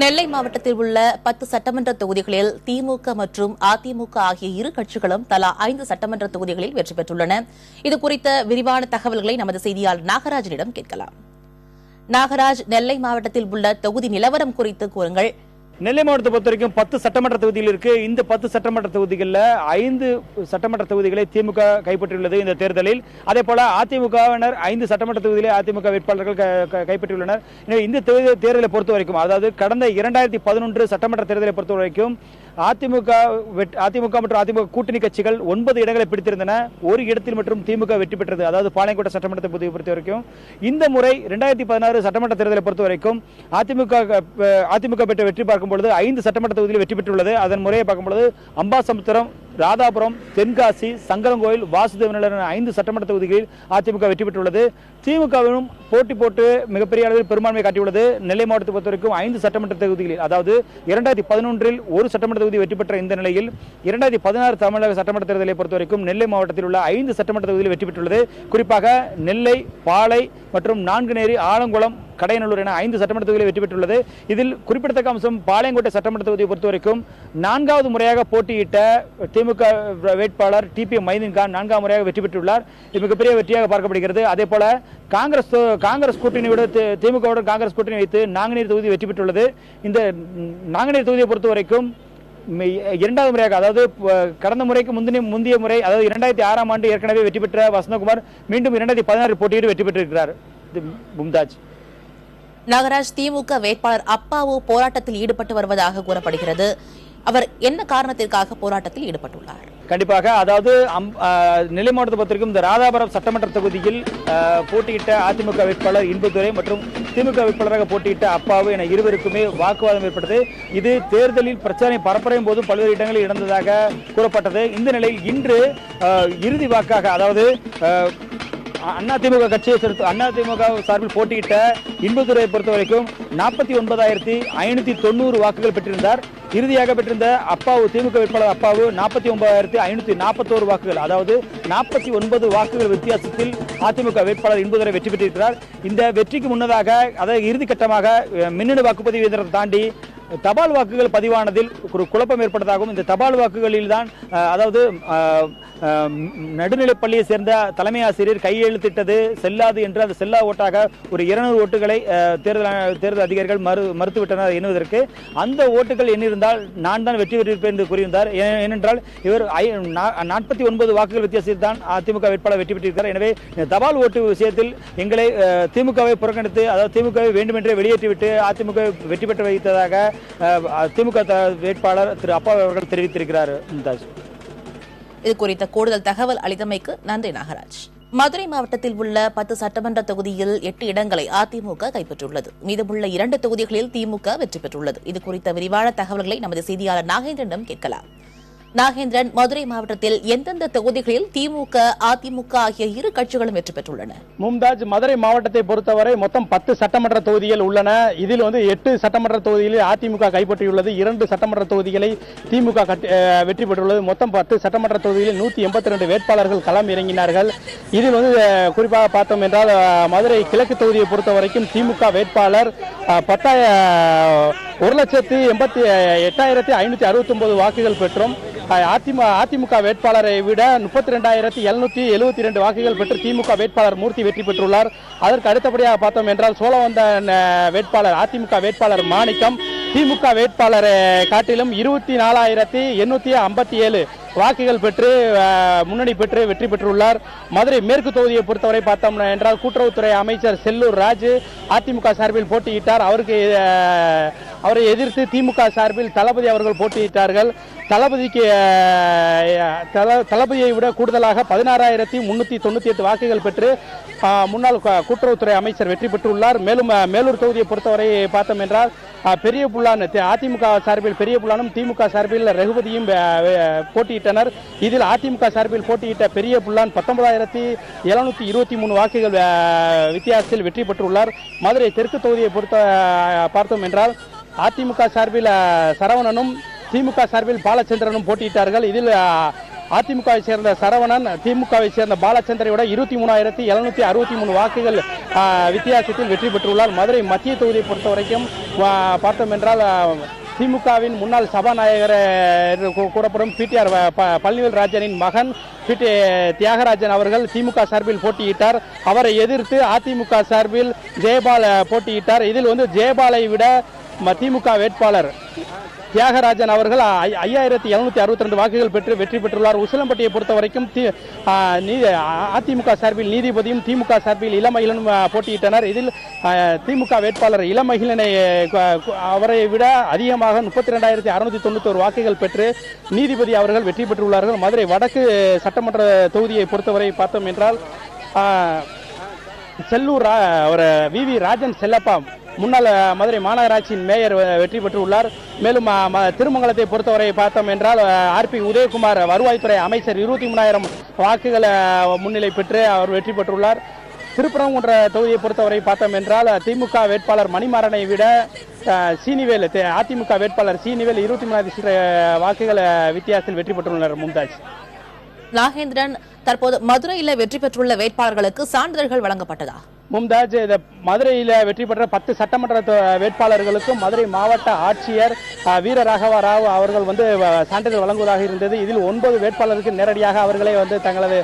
நெல்லை மாவட்டத்தில் உள்ள 10 சட்டமன்ற தொகுதிகளில் திமுக மற்றும் அதிமுக ஆகிய இரு கட்சிகளும் தலா 5 சட்டமன்ற தொகுதிகளில் வெற்றி பெற்றுள்ளன. இதுகுறித்த விரிவான தகவல்களை நமது செய்தியாளர் நாகராஜனிடம் கேட்கலாம். நாகராஜ், நெல்லை மாவட்டத்தில் உள்ள தொகுதி நிலவரம் குறித்து கூறுங்கள். நெல்லை மாவட்டத்தை பொறுத்த வரைக்கும் 10 சட்டமன்ற தொகுதிகள் இருக்கு. இந்த 10 சட்டமன்ற தொகுதிகளில் 5 சட்டமன்ற தொகுதிகளை திமுக கைப்பற்றியுள்ளது இந்த தேர்தலில். அதே போல அதிமுகவினர் 5 சட்டமன்ற தொகுதிகளை அதிமுக வேட்பாளர்கள் கைப்பற்றியுள்ளனர். எனவே இந்த தேர்தலை பொறுத்த வரைக்கும், அதாவது கடந்த 2011 சட்டமன்ற தேர்தலை பொறுத்த வரைக்கும் அதிமுக மற்றும் அதிமுக கூட்டணி கட்சிகள் 9 இடங்களை பிடித்திருந்தன. ஒரு இடத்தில் மற்றும் திமுக வெற்றி பெற்றது. அதாவது பாளையங்கோட்டை சட்டமன்ற தொகுதியை பொறுத்த வரைக்கும் இந்த முறை 2016 சட்டமன்ற தேர்தலை பொறுத்த வரைக்கும் அதிமுக பெற்ற வெற்றி பார்க்கும் பொழுது 5 சட்டமன்ற தொகுதியில் வெற்றி பெற்றுள்ளது. அதன் முறையை பார்க்கும் பொழுது அம்பாசமுத்திரம், ராதாபுரம், தென்காசி, சங்கரங்கோயில், வாசுதேவநல்லூர் 5 சட்டமன்ற தொகுதிகளில் அதிமுக வெற்றி பெற்றுள்ளது. திமுகவும் போட்டி போட்டு மிகப்பெரிய அளவில் பெரும்பான்மை காட்டியுள்ளது. நெல்லை மாவட்டத்தை பொறுத்த வரைக்கும் 5 சட்டமன்ற தொகுதிகளில், அதாவது 2011 ஒரு சட்டமன்ற தொகுதி வெற்றி பெற்ற இந்த நிலையில் 2016 தமிழக சட்டமன்ற தேர்தலை பொறுத்த வரைக்கும் நெல்லை மாவட்டத்தில் உள்ள 5 சட்டமன்ற தொகுதியில் வெற்றி பெற்றுள்ளது. குறிப்பாக நெல்லை, பாளை மற்றும் நான்குநேரி, ஆலங்குளம், கடையநல்லூர் என 5 சட்டமன்ற தொகுதியில் வெற்றி பெற்றுள்ளது. இதில் குறிப்பிடத்தக்க அம்சம் பாளையங்கோட்டை சட்டமன்ற தொகுதியை பொறுத்த வரைக்கும் 4வது முறையாக போட்டியிட்ட திமுக வேட்பாளர் டிபி மைதீன்கான் 4ஆம் முறையாக வெற்றி பெற்றுள்ளார். இது மிகப்பெரிய வெற்றியாக பார்க்கப்படுகிறது. அதே போல காங்கிரஸ் கூட்டணியோட திமுகவுடன் காங்கிரஸ் கூட்டணி வைத்து நாங்குநேரி தொகுதி வெற்றி பெற்றுள்ளது. இந்த நாங்குநேரி தொகுதியை பொறுத்த வரைக்கும் 2வது முறையாக, அதாவது கடந்த முறைக்கு முந்தைய முறை, அதாவது 2006ஆம் ஆண்டு ஏற்கனவே வெற்றி பெற்ற வசந்தகுமார் மீண்டும் 2016 போட்டியிட்டு வெற்றி பெற்றிருக்கிறார். மும்தாஜ். நாகராஜ், திமுக வேட்பாளர் அப்பாவு போராட்டத்தில் ஈடுபட்டு வருவதாக கூறப்படுகிறது. அவர் என்ன காரணத்திற்காக போராட்டத்தில் ஈடுபட்டுள்ளார்? கண்டிப்பாக, அதாவது நெல்லை மாவட்டத்தை பொறுத்தவரைக்கும் இந்த ராதாபுரம் சட்டமன்ற தொகுதியில் போட்டியிட்ட அதிமுக வேட்பாளர் இன்பதுரை மற்றும் திமுக வேட்பாளராக போட்டியிட்ட அப்பாவு என இருவருக்குமே வாக்குவாதம் ஏற்பட்டது. இது தேர்தலில் பிரச்சார பரப்புரையும் போது பல்வேறு இடங்களில் நடந்ததாக கூறப்பட்டது. இந்த நிலையில் இன்று இறுதி வாக்காக, அதாவது அதிமுக சார்பில் போட்டியிட்ட இன்பதுரையை பொறுத்த வரைக்கும் 49,590 வாக்குகள் பெற்றிருந்தார். இறுதியாக பெற்றிருந்த அப்பாவு, திமுக வேட்பாளர் அப்பாவு 49,541 வாக்குகள், அதாவது 49 வாக்குகள் வித்தியாசத்தில் அதிமுக வேட்பாளர் இன்பதுரை வெற்றி பெற்றிருக்கிறார். இந்த வெற்றிக்கு முன்னதாக, அதாவது இறுதி கட்டமாக மின்னணு வாக்குப்பதிவு இயந்திரத்தை தாண்டி தபால் வாக்குகள் பதிவானதில் ஒரு குழப்பம் ஏற்பட்டதாகவும், இந்த தபால் வாக்குகளில் தான், அதாவது நடுநிலைப்பள்ளியை சேர்ந்த தலைமை ஆசிரியர் கையெழுத்திட்டது செல்லாது என்று அந்த செல்லா ஓட்டாக ஒரு 200 ஓட்டுகளை தேர்தல் அதிகாரிகள் மறுத்துவிட்டனர் எண்ணுவதற்கு. அந்த ஓட்டுகள் எண்ணிருந்தால் நான் தான் வெற்றி பெற்றிருப்பேன் என்று கூறியிருந்தார். ஏனென்றால் இவர் 49 வாக்குகள் வித்தியாசத்தில் தான் அதிமுக வேட்பாளர் வெற்றி பெற்றிருக்கிறார். எனவே தபால் ஓட்டு விஷயத்தில் எங்களை திமுகவை புறக்கணித்து, அதாவது திமுகவை வேண்டுமென்றே வெளியேற்றிவிட்டு அதிமுக வெற்றி பெற்று வைத்ததாக திமுக வேட்பாளர் திரு அப்பா அவர்கள் தெரிவித்திருக்கிறார். இது குறித்த கூடுதல் தகவல் அளித்தமைக்கு நன்றி நாகராஜ். மதுரை மாவட்டத்தில் உள்ள 10 சட்டமன்ற தொகுதியில் 8 இடங்களை அதிமுக கைப்பற்றியுள்ளது. மீதமுள்ள 2 தொகுதிகளில் திமுக வெற்றி பெற்றுள்ளது. இது குறித்த விரிவான தகவல்களை நமது செய்தியாளர் நாகேந்திரனிடம் கேட்கலாம். நாகேந்திரன், மதுரை மாவட்டத்தில் எந்தெந்த தொகுதிகளில் திமுக, அதிமுக ஆகிய இரு கட்சிகளும் வெற்றி பெற்றுள்ளன? மும்தாஜ், மதுரை மாவட்டத்தை பொறுத்தவரை மொத்தம் 10 சட்டமன்ற தொகுதிகள் உள்ளன. இதில் 8 சட்டமன்ற தொகுதிகளில் அதிமுக கைப்பற்றியுள்ளது. 2 சட்டமன்ற தொகுதிகளை திமுக வெற்றி பெற்றுள்ளது. மொத்தம் 10 சட்டமன்ற தொகுதிகளில் 182 வேட்பாளர்கள் களம் இறங்கினார்கள். இதில் குறிப்பாக பார்த்தோம் என்றால் மதுரை கிழக்கு தொகுதியை பொறுத்த வரைக்கும் திமுக வேட்பாளர் 1,88,569 வாக்குகள் பெற்றும் அதிமுக வேட்பாளரை விட 32,772 வாக்குகள் பெற்று திமுக வேட்பாளர் மூர்த்தி வெற்றி பெற்றுள்ளார். அதற்கு அடுத்தபடியாக பார்த்தோம் என்றால் சோழவந்தான் வேட்பாளர், அதிமுக வேட்பாளர் மாணிக்கம் திமுக வேட்பாளரை காட்டிலும் 24,857 வாக்குகள் பெற்று முன்னணி பெற்று வெற்றி பெற்றுள்ளார். மதுரை மேற்கு தொகுதியை பொறுத்தவரை பார்த்தோம் என்றால் கூட்டுறவுத்துறை அமைச்சர் செல்லூர் ராஜு அதிமுக சார்பில் போட்டியிட்டார். அவரை எதிர்த்து திமுக சார்பில் தளபதி அவர்கள் போட்டியிட்டார்கள். தளபதியை விட கூடுதலாக 16,398 வாக்குகள் பெற்று முன்னாள் கூட்டுறவுத்துறை அமைச்சர் வெற்றி பெற்றுள்ளார். மேலும் மேலூர் தொகுதியை பொறுத்தவரை பார்த்தோம் என்றால் பெரிய புல்லான் அதிமுக சார்பில் பெரிய புல்லானும் திமுக சார்பில் ரகுபதியும் போட்டியிட்டனர். இதில் அதிமுக சார்பில் போட்டியிட்ட பெரிய புல்லான் 19,723 வாக்குகள் வித்தியாசத்தில் வெற்றி பெற்றுள்ளார். மதுரை தெற்கு தொகுதியை பார்த்தோம் என்றால் அதிமுக சார்பில் சரவணனும் திமுக சார்பில் பாலச்சந்திரனும் போட்டியிட்டார்கள். இதில் அதிமுகவை சேர்ந்த சரவணன் திமுகவை சேர்ந்த பாலச்சந்திரையோட 23,763 வாக்குகள் வித்தியாசத்தில் வெற்றி பெற்றுள்ளார். மதுரை மத்திய தொகுதியை பொறுத்த வரைக்கும் பார்த்தோம் என்றால் திமுகவின் முன்னாள் சபாநாயகர் கூறப்படும் பிடிஆர் பழனிவேல் ராஜனின் மகன் தியாகராஜன் அவர்கள் திமுக சார்பில் போட்டியிட்டார். அவரை எதிர்த்து அதிமுக சார்பில் ஜெயபால் போட்டியிட்டார். இதில் ஜெயபாலை விட திமுக வேட்பாளர் தியாகராஜன் அவர்கள் 5,762 வாக்குகள் பெற்று வெற்றி பெற்றுள்ளார். உசிலம்பட்டியை பொறுத்த வரைக்கும் அதிமுக சார்பில் நீதிபதியும் திமுக சார்பில் இளமகிழனும் போட்டியிட்டனர். இதில் திமுக வேட்பாளர் இளமகிழனை அவரை விட அதிகமாக 32,691 வாக்குகள் பெற்று நீதிபதி அவர்கள் வெற்றி பெற்றுள்ளார்கள். மதுரை வடக்கு சட்டமன்ற தொகுதியை பொறுத்தவரை பார்த்தோம் என்றால் செல்லூர் வி ராஜன் செல்லப்பா முன்னாள் மதுரை மாநகராட்சியின் மேயர் வெற்றி பெற்றுள்ளார். மேலும் திருமங்கலத்தை பொறுத்தவரை பார்த்தோம் என்றால் ஆர்பி உதயகுமார் வருவாய்த்துறை அமைச்சர் 23,000 வாக்குகள் முன்னிலை பெற்று அவர் வெற்றி பெற்றுள்ளார். திருப்பரங்குன்ற தொகுதியை பொறுத்தவரை பார்த்தோம் என்றால் திமுக வேட்பாளர் மணிமாறனை விட சீனிவேல் அதிமுக வேட்பாளர் சீனிவேல் 23,000 வாக்குகள் வித்தியாசத்தில் வெற்றி பெற்றுள்ளனர். மும்தாஜ். நாகேந்திரன், தற்போது மதுரையில் வெற்றி பெற்றுள்ள வேட்பாளர்களுக்கு சான்றிதழ்கள் வழங்கப்பட்டதா? மும்தாஜ், மதுரையில் வெற்றி பெற்ற 10 சட்டமன்ற வேட்பாளர்களுக்கும் மதுரை மாவட்ட ஆட்சியர் வீரராகவ ராவ் அவர்கள் சான்றிதழ் வழங்குவதாக இருந்தது. இதில் 9 வேட்பாளருக்கு நேரடியாக அவர்களே தங்களது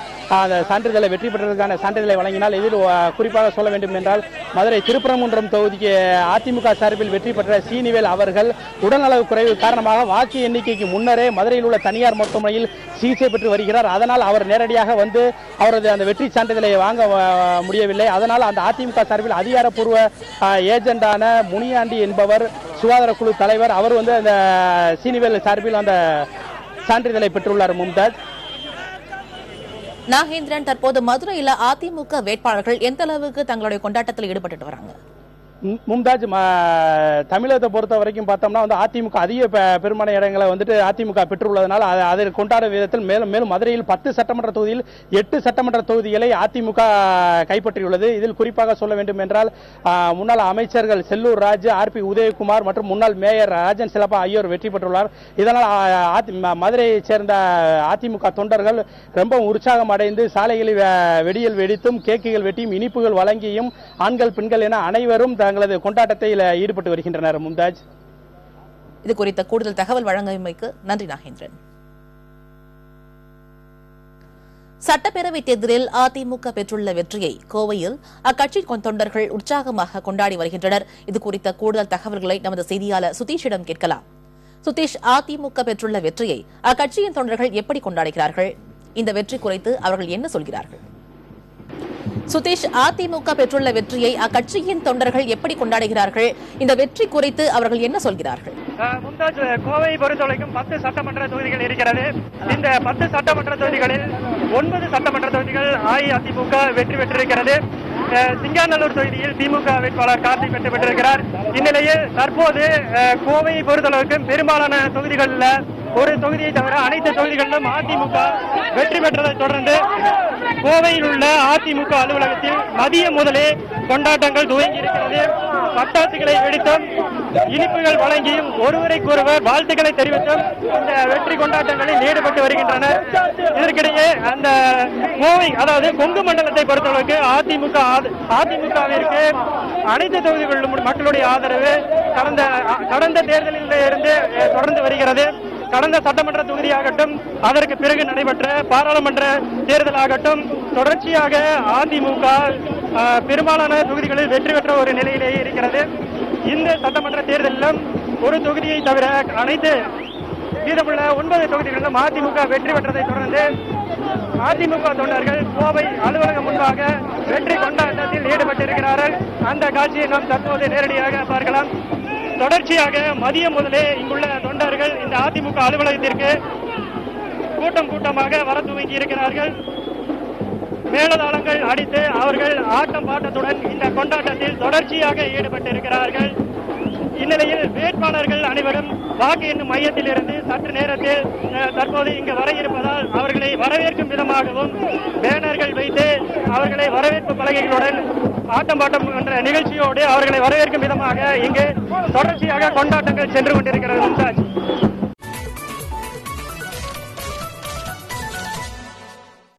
சான்றிதழை வெற்றி பெற்றதற்கான சான்றிதழை வழங்கினால், இதில் குறிப்பாக சொல்ல வேண்டும் என்றால் மதுரை திருப்பரங்குன்றம் தொகுதிக்கு அதிமுக சார்பில் வெற்றி பெற்ற சீனிவேல் அவர்கள் உடல்நலவு குறைவு காரணமாக வாக்கு எண்ணிக்கைக்கு முன்னரே மதுரையில் உள்ள தனியார் மருத்துவமனையில் சிகிச்சை பெற்று வருகிறார். அதனால் அவர் நேரடியாக அவரது அந்த வெற்றி சான்றிதழை வாங்க முடியவில்லை. அதனால் அந்த அதிமுக சார்பில் அதிகாரப்பூர்வ ஏஜெண்டான முனியாண்டி என்பவர் சுகாதார குழு தலைவர், அவர் அந்த சீனிவேல் சார்பில் அந்த சான்றிதழை பெற்றுள்ளார். மும்தாஜ். நாகேந்திரன், தற்போது மதுரையில் அதிமுக வேட்பாளர்கள் எந்த அளவுக்கு தங்களுடைய கொண்டாட்டத்தில் ஈடுபட்டு வராங்க? மும்தாஜ், தமிழகத்தை பொறுத்த வரைக்கும் பார்த்தோம்னா அதிமுக அதிக பெரும்பாலான இடங்களை அதிமுக பெற்றுள்ளதனால் அதை கொண்டாடும் விதத்தில் மேலும் மதுரையில் 10 சட்டமன்ற தொகுதியில் 8 சட்டமன்ற தொகுதிகளை அதிமுக கைப்பற்றியுள்ளது. இதில் குறிப்பாக சொல்ல வேண்டும் என்றால் முன்னாள் அமைச்சர்கள் செல்லூர் ராஜ், ஆர்பி உதயகுமார் மற்றும் முன்னாள் மேயர் ராஜன் செல்லப்பா ஆகியோர் வெற்றி பெற்றுள்ளார். இதனால் மதுரையை சேர்ந்த அதிமுக தொண்டர்கள் ரொம்ப உற்சாகம் அடைந்து சாலைகளில் வெடியல் வெடித்தும் கேக்குகள் வெட்டியும் இனிப்புகள் வழங்கியும் ஆண்கள் பெண்கள் என அனைவரும் தங்களது கொண்டாட்டத்தில் ஈடுபட்டு வருகின்றனர். மும்தாஜ். இது குறித்த கூடுதல் தகவல் வழங்கியமைக்கு நன்றி நாகேந்திரன். சட்டப்பேரவை தேர்தலில் அதிமுக பெற்றுள்ள வெற்றியை கோவையில் அக்கட்சி தொண்டர்கள் உற்சாகமாக கொண்டாடி வருகின்றனர். இது குறித்த கூடுதல் தகவல்களை நமது செய்தியாளர் சுதீஷிடம் கேட்கலாம். சுதீஷ், அதிமுக பெற்றுள்ள வெற்றியை அக்கட்சியின் தொண்டர்கள் எப்படி கொண்டாடுகிறார்கள்? இந்த வெற்றி குறித்து அவர்கள் என்ன சொல்கிறார்கள்? சுதீஷ், அதிமுக பெற்றுள்ள வெற்றியை அக்கட்சியின் தொண்டர்கள் எப்படி கொண்டாடுகிறார்கள்? இந்த வெற்றி குறித்து அவர்கள் என்ன சொல்கிறார்கள்? மும்தாஜ், கோவை பொறுத்தவரைக்கும் 10 சட்டமன்ற தொகுதிகள் இருக்கிறது. இந்த 10 சட்டமன்ற தொகுதிகளில் 9 சட்டமன்ற தொகுதிகள் அஇஅதிமுக வெற்றி பெற்றிருக்கிறது. சிங்காநல்லூர் தொகுதியில் திமுக வேட்பாளர் கார்த்திக் வெற்றி பெற்றிருக்கிறார். இந்நிலையில் தற்போது கோவையை பொறுத்தளவுக்கு பெரும்பாலான தொகுதிகளில் ஒரு தொகுதியை தவிர அனைத்து தொகுதிகளிலும் அதிமுக வெற்றி பெற்றதை தொடர்ந்து கோவையில் உள்ள அதிமுக அலுவலகத்தில் மதியம் முதலே கொண்டாட்டங்கள் துவங்கி இருக்கிறது. பட்டாசுகளை வெடித்தும் இனிப்புகள் வழங்கியும் ஒருவருக்கொருவர் வாழ்த்துக்களை தெரிவித்தும் இந்த வெற்றி கொண்டாட்டங்களில் ஈடுபட்டு வருகின்றனர். இதற்கிடையே அந்த கோவை, அதாவது கொங்கு மண்டலத்தை பொறுத்தளவுக்கு அதிமுகவிற்கு அனைத்து தொகுதிகளிலும் மக்களுடைய ஆதரவு கடந்த தேர்தலில் இருந்து தொடர்ந்து வருகிறது. கடந்த சட்டமன்ற தொகுதியாகட்டும், அதற்கு பிறகு நடைபெற்ற பாராளுமன்ற தேர்தலாகட்டும், தொடர்ச்சியாக அதிமுக பெரும்பாலான தொகுதிகளில் வெற்றி பெற்ற ஒரு நிலையிலேயே இருக்கிறது. இந்த சட்டமன்ற தேர்தலிலும் ஒரு தொகுதியை தவிர அனைத்து மீதமுள்ள 9 தொகுதிகளிலும் அதிமுக வெற்றி பெற்றதை தொடர்ந்து அதிமுக தொண்டர்கள் கோவை அலுவலகம் முன்பாக வெற்றி கொண்டாட்டத்தில் ஈடுபட்டிருக்கிறார்கள். அந்த காட்சியை நாம் தற்போது நேரடியாக பார்க்கலாம். தொடர்ச்சியாக மதியம் முதலே இங்குள்ள தொண்டர்கள் இந்த அதிமுக அலுவலகத்திற்கு கூட்டம் கூட்டமாக வர துவங்கி இருக்கிறார்கள். மேலதாளங்கள் அடித்து அவர்கள் ஆட்டம் பாட்டத்துடன் இந்த கொண்டாட்டத்தில் தொடர்ச்சியாக ஈடுபட்டிருக்கிறார்கள். இந்நிலையில் வேட்பாளர்கள் அனைவரும் வாக்கு எண்ணும் மையத்தில் இருந்து சற்று நேரத்தில் தற்போது இங்கு வர இருப்பதால் அவர்களை வரவேற்கும் விதமாகவும் பேனர்கள் வைத்து அவர்களை வரவேற்பு பலகைகளுடன் ஆட்டம் பாட்டம் என்ற நிகழ்ச்சியோடு அவர்களை வரவேற்கும் விதமாக இங்கு தொடர்ச்சியாக கொண்டாட்டங்கள் சென்று கொண்டிருக்கிறது.